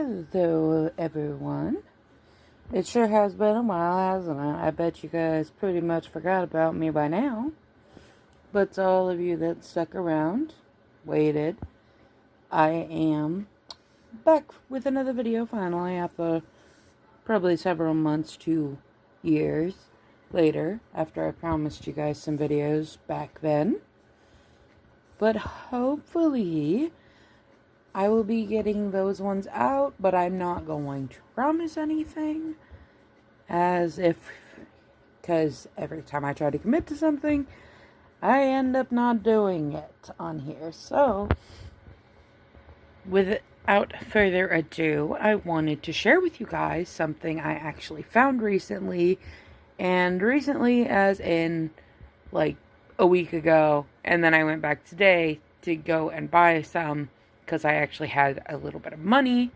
Hello, everyone. It sure has been a while, hasn't it? I bet you guys pretty much forgot about me by now. But to all of you that stuck around, waited, I am back with another video finally after probably several months to years later, after I promised you guys some videos back then. But hopefully I will be getting those ones out, but I'm not going to promise anything. Because every time I try to commit to something, I end up not doing it on here. So, without further ado, I wanted to share with you guys something I actually found recently. And recently, as in, like, a week ago. And then I went back today to go and buy some, because I actually had a little bit of money.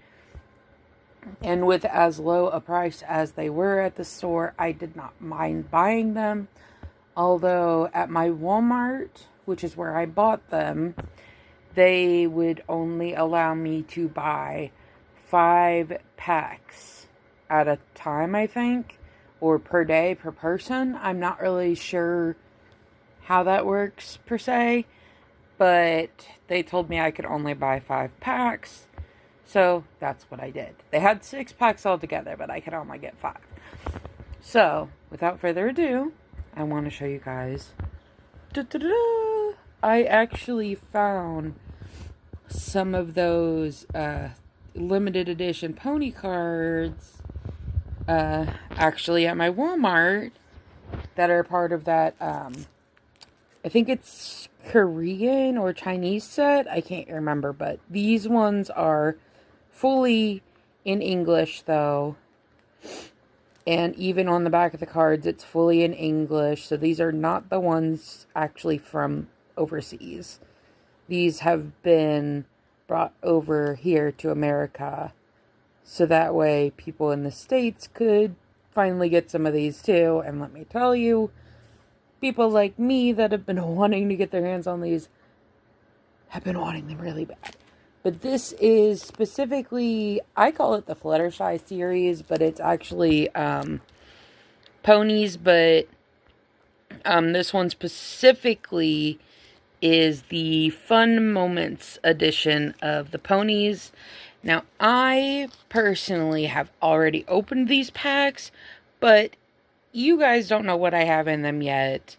And with as low a price as they were at the store, I did not mind buying them. Although at my Walmart, which is where I bought them, they would only allow me to buy 5 packs at a time, I think. Or per day, per person. I'm not really sure how that works, per se. But they told me I could only buy 5 packs. So, that's what I did. They had 6 packs altogether, but I could only get 5. So, without further ado, I want to show you guys. I actually found some of those limited edition pony cards actually at my Walmart that are part of that, I think it's Korean or Chinese set. I can't remember, but these ones are fully in English, though. And even on the back of the cards, it's fully in English. So these are not the ones actually from overseas. These have been brought over here to America. So that way people in the States could finally get some of these too. And let me tell you, people like me that have been wanting to get their hands on these have been wanting them really bad. But this is specifically, I call it the Fluttershy series, but it's actually Ponies. But this one specifically is the Fun Moments edition of the Ponies. Now, I personally have already opened these packs, but you guys don't know what I have in them yet.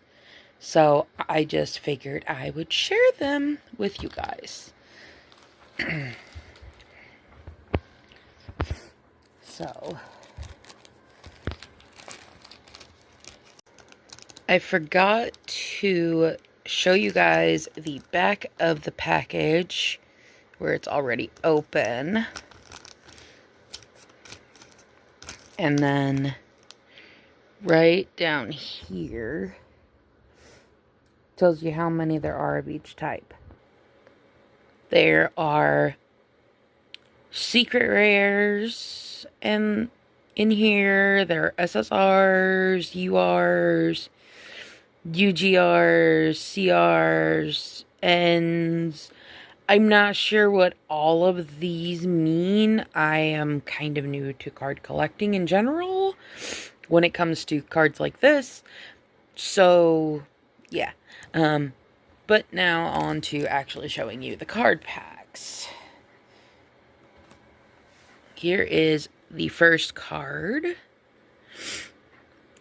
So I just figured I would share them with you guys. So, I forgot to show you guys the back of the package where it's already open. And then right down here tells you how many there are of each type. There are secret rares in here. There are SSRs, URs, UGRs, CRs, and I'm not sure what all of these mean. I am kind of new to card collecting in general when it comes to cards like this. So, yeah. But now on to actually showing you the card packs. Here is the first card,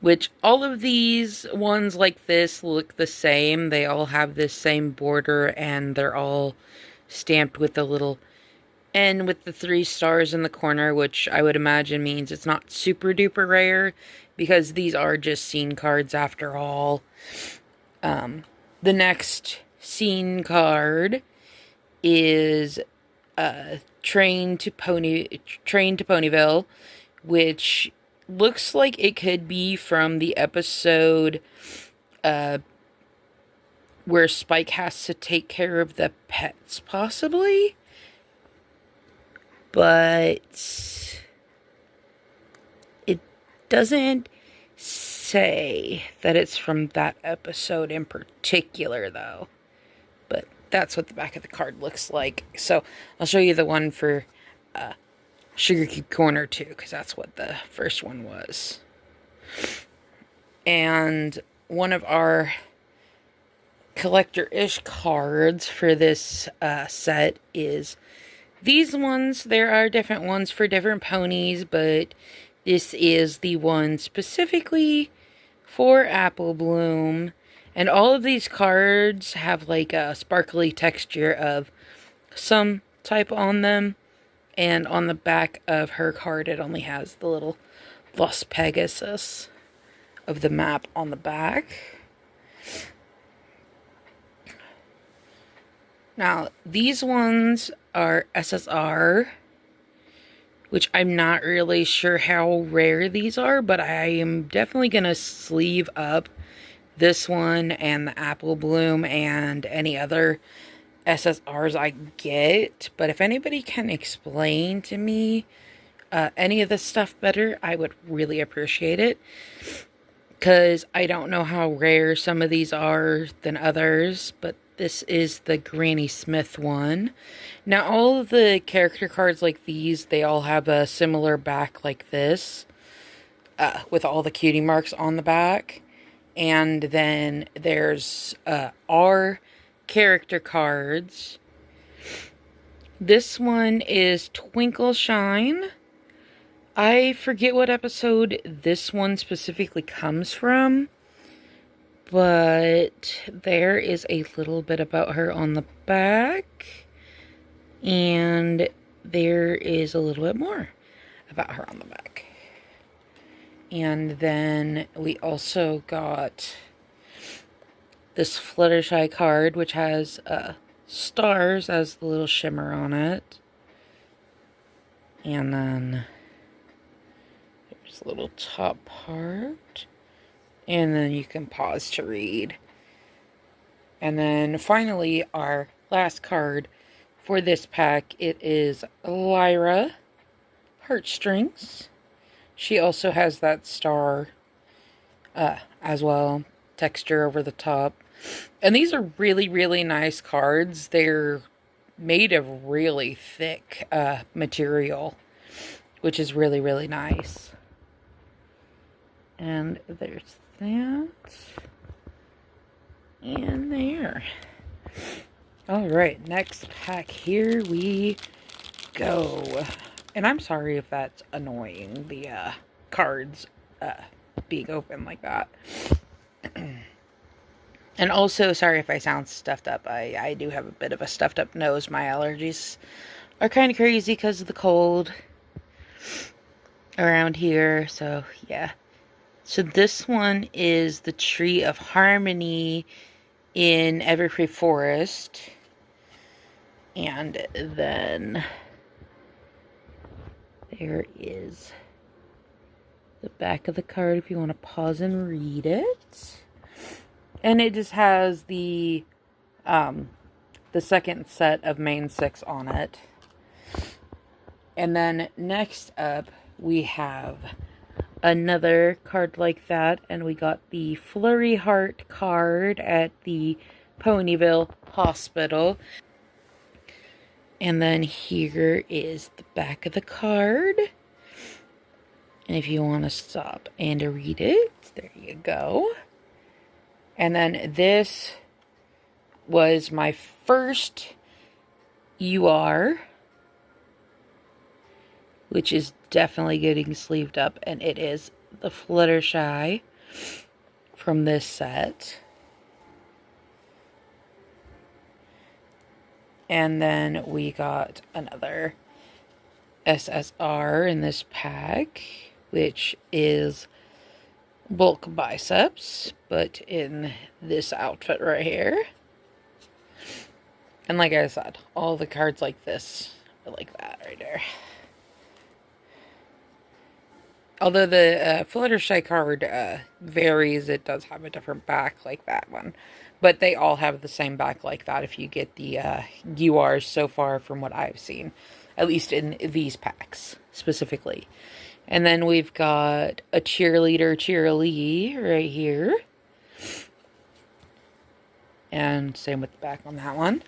which all of these ones like this look the same. They all have this same border and they're all stamped with the little N with the 3 stars in the corner, which I would imagine means it's not super duper rare because these are just scene cards after all. The next scene card is Train to Ponyville, which looks like it could be from the episode where Spike has to take care of the pets, possibly. But it doesn't say that it's from that episode in particular, though. But that's what the back of the card looks like. So I'll show you the one for Sugar Cube Corner 2, because that's what the first one was. And one of our collector-ish cards for this set is these ones. There are different ones for different ponies, but this is the one specifically for Apple Bloom. And all of these cards have like a sparkly texture of some type on them. And on the back of her card, it only has the little Los Pegasus of the map on the back. Now, these ones are SSR, which I'm not really sure how rare these are, but I am definitely going to sleeve up this one and the Apple Bloom and any other SSRs I get. But if anybody can explain to me any of this stuff better, I would really appreciate it. Because I don't know how rare some of these are than others, but this is the Granny Smith one. Now, all of the character cards like these, they all have a similar back like this, with all the cutie marks on the back. And then there's our character cards. This one is Twinkle Shine. I forget what episode this one specifically comes from, but there is a little bit about her on the back, and there is a little bit more about her on the back. And then we also got this Fluttershy card, which has stars as the little shimmer on it. And then there's a little top part. And then you can pause to read. And then finally, our last card for this pack, it is Lyra Heartstrings. She also has that star as well, texture over the top. And these are really, really nice cards. They're made of really thick material, which is really, really nice. And there's that. And there. Alright, next pack, here we go. And I'm sorry if that's annoying, the cards being open like that. And also, sorry if I sound stuffed up. I do have a bit of a stuffed up nose. My allergies are kind of crazy because of the cold around here. So, yeah. So this one is the Tree of Harmony in Everfree Forest. And then there is the back of the card if you want to pause and read it. And it just has the second set of main 6 on it. And then next up, we have another card like that. And we got the Flurry Heart card at the Ponyville Hospital. And then here is the back of the card. And if you want to stop and read it, there you go. And then this was my first UR, which is definitely getting sleeved up, and it is the Fluttershy from this set. And then we got another SSR in this pack, which is Bulk Biceps, but in this outfit right here. And like I said, all the cards like this are like that right there. Although the Fluttershy card varies, it does have a different back like that one. But they all have the same back like that if you get the URs so far from what I've seen. At least in these packs, specifically. And then we've got a Cheerleader right here. And same with the back on that one.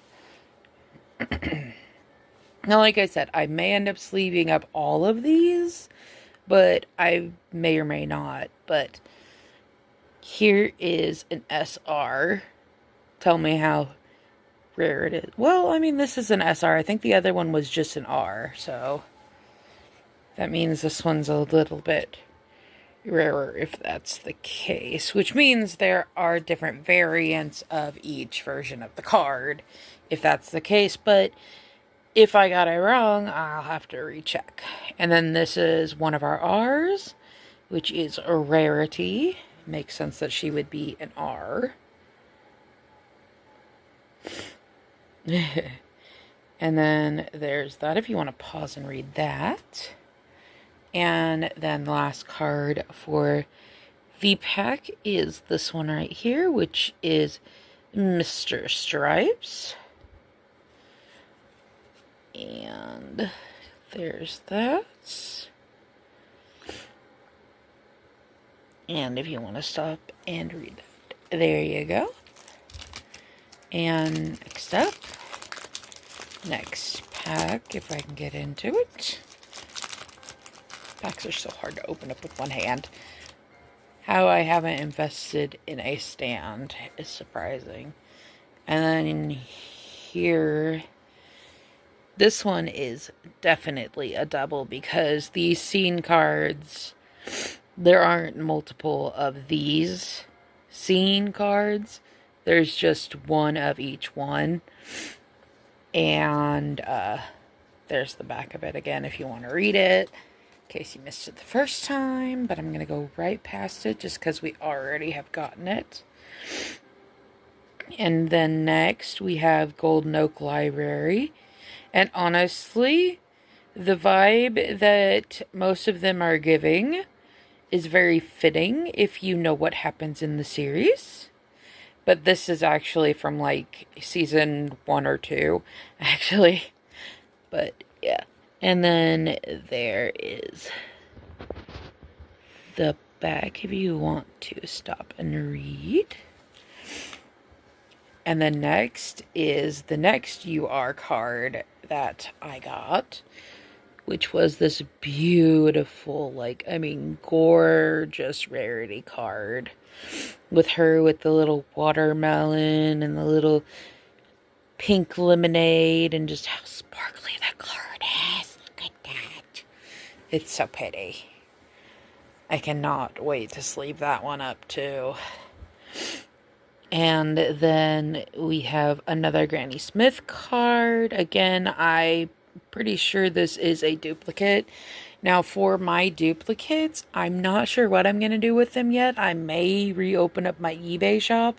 Now, like I said, I may end up sleeving up all of these, but I may or may not. But here is an SR. Tell me how rare it is. Well, I mean, this is an SR. I think the other one was just an R, so that means this one's a little bit rarer if that's the case, which means there are different variants of each version of the card if that's the case, but if I got it wrong, I'll have to recheck. And then this is one of our R's, which is a rarity. Makes sense that she would be an R. And then there's that if you want to pause and read that. And then the last card for the pack is this one right here, which is Mr. Stripes. And there's that. And if you want to stop and read that, there you go. And next up, next pack, if I can get into it. Packs are so hard to open up with one hand. How I haven't invested in a stand is surprising. And then in here, this one is definitely a double because these scene cards, there aren't multiple of these scene cards. There's just one of each one. And there's the back of it again if you want to read it. In case you missed it the first time. But I'm going to go right past it just because we already have gotten it. And then next we have Golden Oak Library. And honestly, the vibe that most of them are giving is very fitting if you know what happens in the series. But this is actually from like season 1 or 2, actually. But yeah. And then there is the back if you want to stop and read. And then next is the next UR card that I got, which was this beautiful, gorgeous rarity card with her with the little watermelon and the little pink lemonade and just how sparkly that card is. Look at that. It's so pretty. I cannot wait to sleeve that one up too. And then we have another Granny Smith card. Again, I'm pretty sure this is a duplicate. Now, for my duplicates, I'm not sure what I'm going to do with them yet. I may reopen up my eBay shop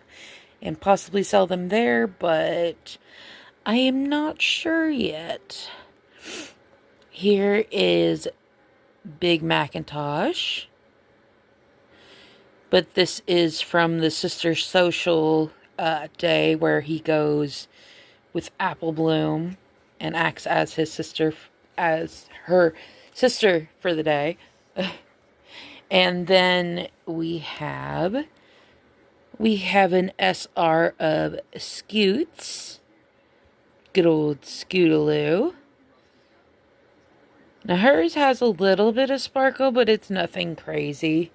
and possibly sell them there, but I am not sure yet. Here is Big Macintosh. But this is from the Sister Social day where he goes with Apple Bloom and acts as his sister, as her sister for the day. And then we have an SR of Scoots. Good old Scootaloo. Now hers has a little bit of sparkle, but it's nothing crazy.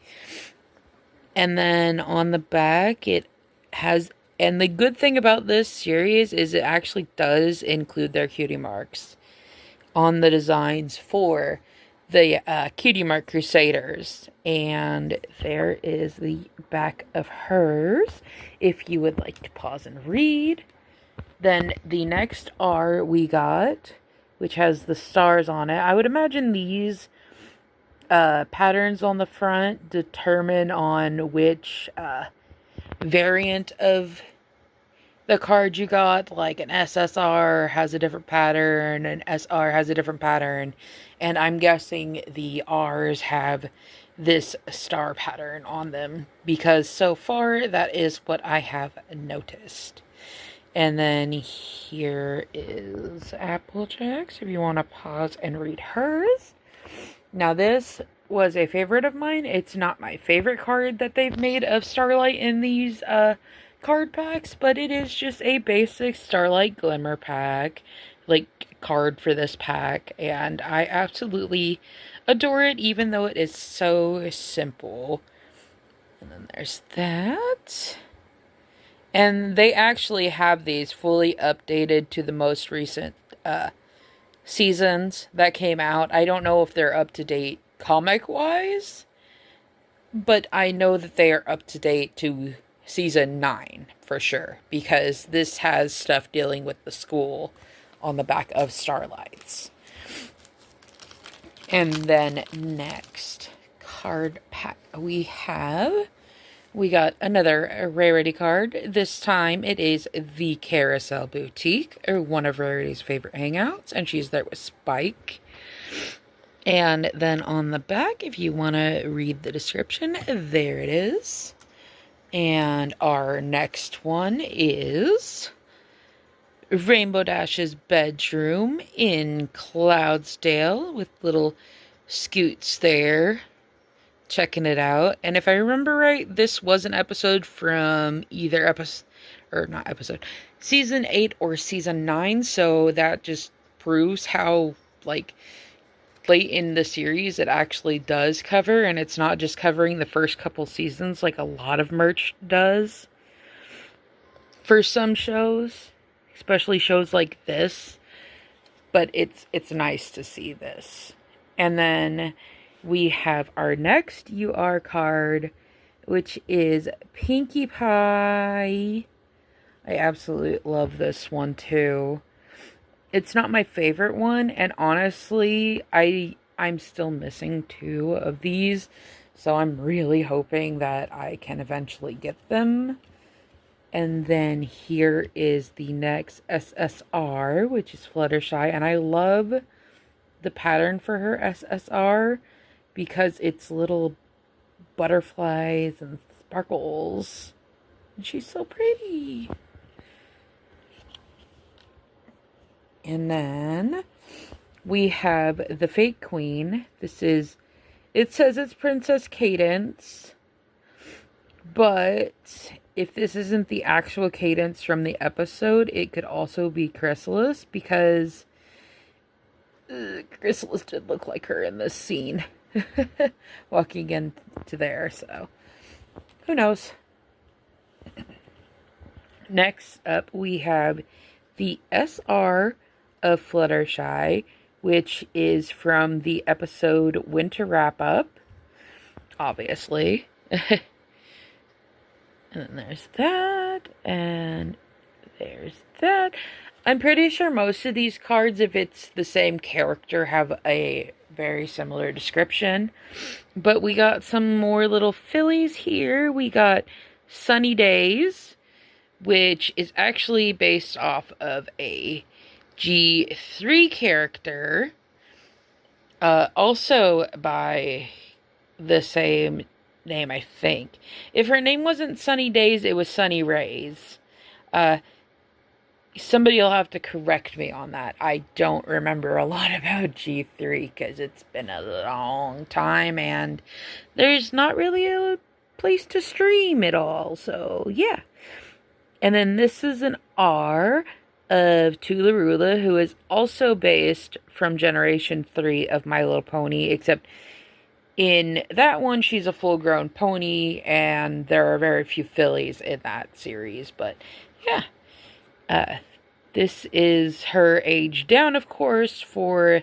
And then on the back, it has, and the good thing about this series is it actually does include their cutie marks on the designs for the Cutie Mark Crusaders. And there is the back of hers, if you would like to pause and read. Then the next R we got, which has the stars on it. I would imagine these patterns on the front determine on which variant of the card you got. Like an SSR has a different pattern, an SR has a different pattern, and I'm guessing the R's have this star pattern on them because so far that is what I have noticed. And then here is Applejacks if you want to pause and read hers. Now, this was a favorite of mine. It's not my favorite card that they've made of Starlight in these card packs, but it is just a basic Starlight Glimmer pack. Like, card for this pack, and I absolutely adore it, even though it is so simple. And then there's that. And they actually have these fully updated to the most recent seasons that came out. I don't know if they're up to date comic-wise, but I know that they are up to date to season 9 for sure, because this has stuff dealing with the school on the back of Starlights. And then next card pack we got another Rarity card. This time it is the Carousel Boutique, or one of Rarity's favorite hangouts, and she's there with Spike. And then on the back, if you want to read the description, there it is. And our next one is Rainbow Dash's bedroom in Cloudsdale, with little Scoots there checking it out. And if I remember right, this was an episode from either season 8 or season 9, so that just proves how, like, late in the series it actually does cover, and it's not just covering the first couple seasons like a lot of merch does for some shows, especially shows like this. But it's nice to see this. And then we have our next UR card, which is Pinkie Pie. I absolutely love this one too. It's not my favorite one, and honestly, I'm still missing 2 of these, so I'm really hoping that I can eventually get them. And then here is the next SSR, which is Fluttershy, and I love the pattern for her SSR because it's little butterflies and sparkles, and she's so pretty. And then we have the Fake Queen. It says it's Princess Cadence, but if this isn't the actual Cadence from the episode, it could also be Chrysalis, because Chrysalis did look like her in this scene. Walking into there, so who knows. Next up, we have the SR of Fluttershy, which is from the episode Winter Wrap Up, obviously. And then there's that, and there's that. I'm pretty sure most of these cards, if it's the same character, have a very similar description. But we got some more little fillies here. We got Sunny Days, which is actually based off of a G3 character, also by the same name, I think. If her name wasn't Sunny Days, it was Sunny Rays. Somebody will have to correct me on that. I don't remember a lot about G3 because it's been a long time and there's not really a place to stream it all. So, yeah. And then this is an R of Tularula, who is also based from Generation 3 of My Little Pony, except in that one, she's a full-grown pony, and there are very few fillies in that series, but yeah. This is her age down, of course, for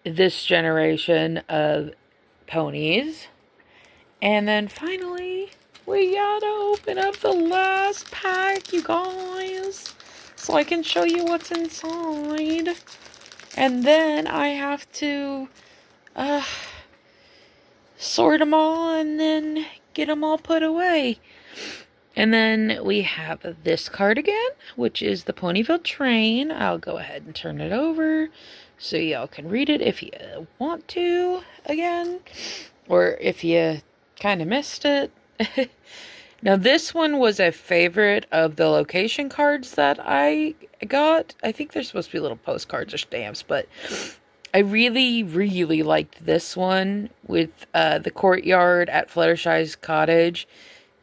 this generation of ponies. And then finally, we gotta open up the last pack, you guys, so I can show you what's inside. And then I have to sort them all and then get them all put away. And then we have this card again, which is the Ponyville Train. I'll go ahead and turn it over so y'all can read it if you want to again, or if you kind of missed it. Now, this one was a favorite of the location cards that I got. I think they're supposed to be little postcards or stamps, but I really, really liked this one with the courtyard at Fluttershy's cottage,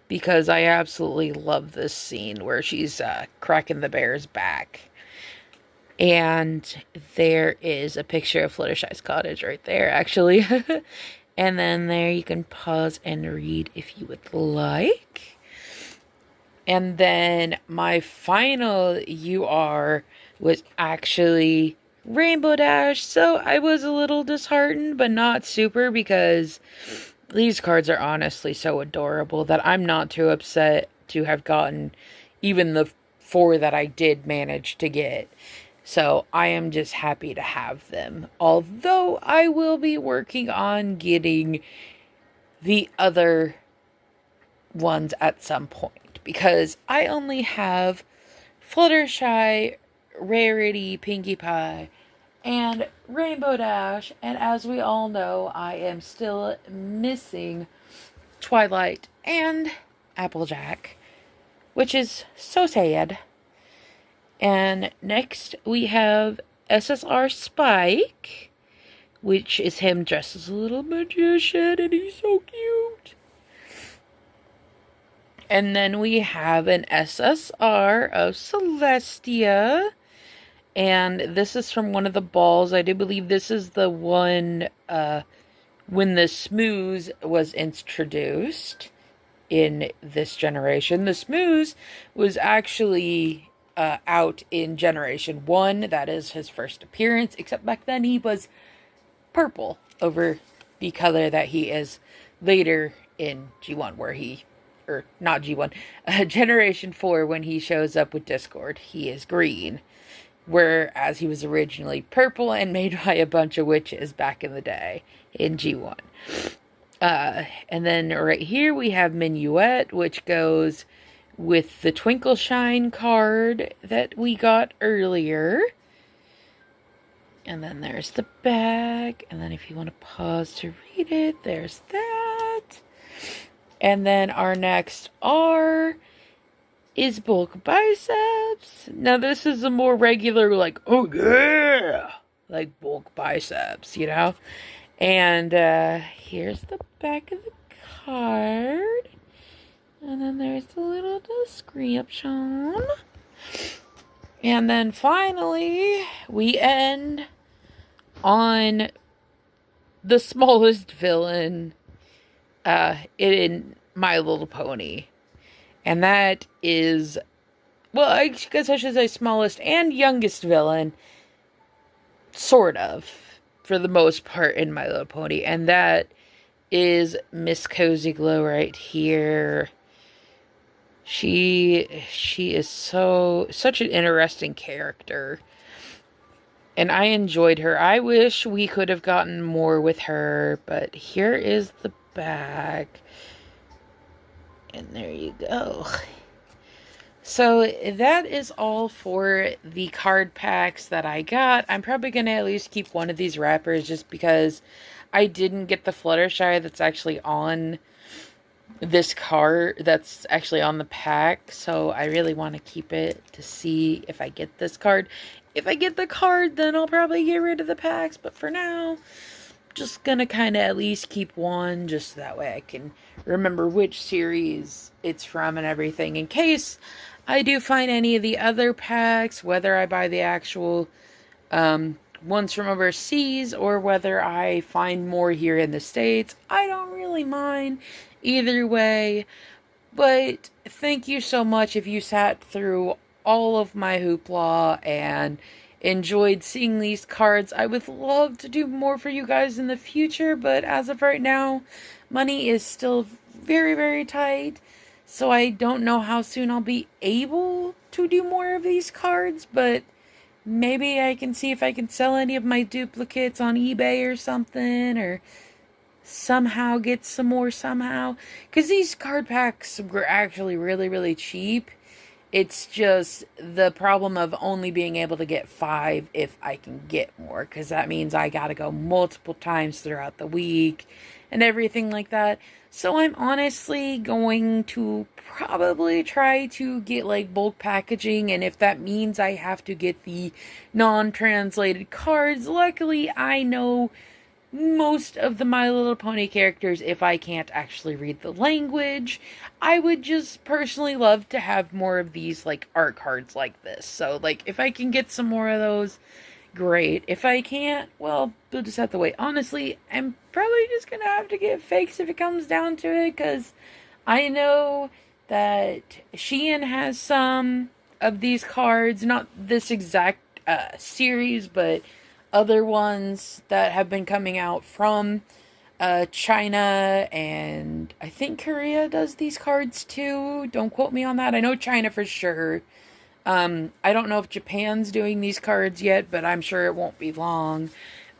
because I absolutely love this scene where she's cracking the bear's back. And there is a picture of Fluttershy's cottage right there, actually. And then there you can pause and read if you would like. And then my final UR was actually Rainbow Dash. So I was a little disheartened, but not super, because these cards are honestly so adorable that I'm not too upset to have gotten even the 4 that I did manage to get. So I am just happy to have them. Although I will be working on getting the other ones at some point, because I only have Fluttershy, Rarity, Pinkie Pie, and Rainbow Dash, and as we all know, I am still missing Twilight and Applejack, which is so sad. And next we have SSR Spike, which is him dressed as a little magician, and he's so cute. And then we have an SSR of Celestia, and this is from one of the balls. I do believe this is the one when the Smooth was introduced in this generation. The Smooth was actually out in Generation 1. That is his first appearance, except back then he was purple over the color that he is later in G1, where he, or not G1, Generation 4, when he shows up with Discord, he is green. Whereas he was originally purple and made by a bunch of witches back in the day in G1. And then right here we have Minuet, which goes with the Twinkle Shine card that we got earlier. And then there's the bag. And then if you want to pause to read it, there's that. And then our next R is Bulk Biceps. Now this is a more regular, like, oh yeah, like Bulk Biceps, you know? And here's the back of the card. And then there's the little description. And then finally, we end on the smallest villain in My Little Pony. And that is, well, I guess I should say smallest and youngest villain, sort of, for the most part in My Little Pony. And that is Miss Cozy Glow right here. She is such an interesting character. And I enjoyed her. I wish we could have gotten more with her, but here is the bag. And there you go. So that is all for the card packs that I got. I'm probably going to at least keep one of these wrappers just because I didn't get the Fluttershy that's actually on this card, that's actually on the pack. So I really want to keep it to see if I get this card. If I get the card, then I'll probably get rid of the packs. But for now, just gonna kind of at least keep one, just so that way I can remember which series it's from and everything, in case I do find any of the other packs, whether I buy the actual ones from overseas or whether I find more here in the States. I don't really mind either way. But thank you so much if you sat through all of my hoopla and enjoyed seeing these cards. I would love to do more for you guys in the future, but as of right now, money is still very, very tight. So I don't know how soon I'll be able to do more of these cards, but maybe I can see if I can sell any of my duplicates on eBay or something, or somehow get some more somehow. Because these card packs were actually really, really cheap. It's just the problem of only being able to get 5 if I can get more. Because that means I gotta go multiple times throughout the week and everything like that. So I'm honestly going to probably try to get like bulk packaging. And if that means I have to get the non-translated cards, luckily I know most of the My Little Pony characters, if I can't actually read the language. I would just personally love to have more of these, like, art cards like this. So, like, if I can get some more of those, great. If I can't, well, we'll just have to wait. Honestly, I'm probably just gonna have to get fakes if it comes down to it, because I know that Shein has some of these cards, not this exact series, but other ones that have been coming out from China, and I think Korea does these cards too. Don't quote me on that. I know China for sure. I don't know if Japan's doing these cards yet, but I'm sure it won't be long.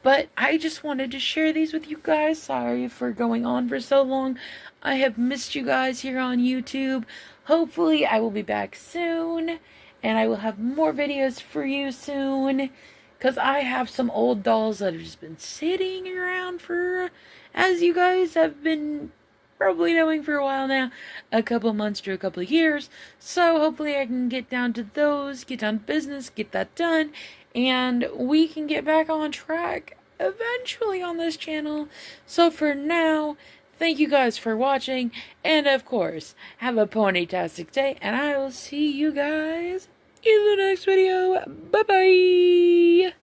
But I just wanted to share these with you guys. Sorry for going on for so long. I have missed you guys here on YouTube. Hopefully I will be back soon, and I will have more videos for you soon. Because I have some old dolls that have just been sitting around for, as you guys have been probably knowing for a while now, a couple months to a couple of years. So hopefully I can get down to those, get down to business, get that done, and we can get back on track eventually on this channel. So for now, thank you guys for watching, and of course, have a pony-tastic day, and I will see you guys in the next video. Bye-bye!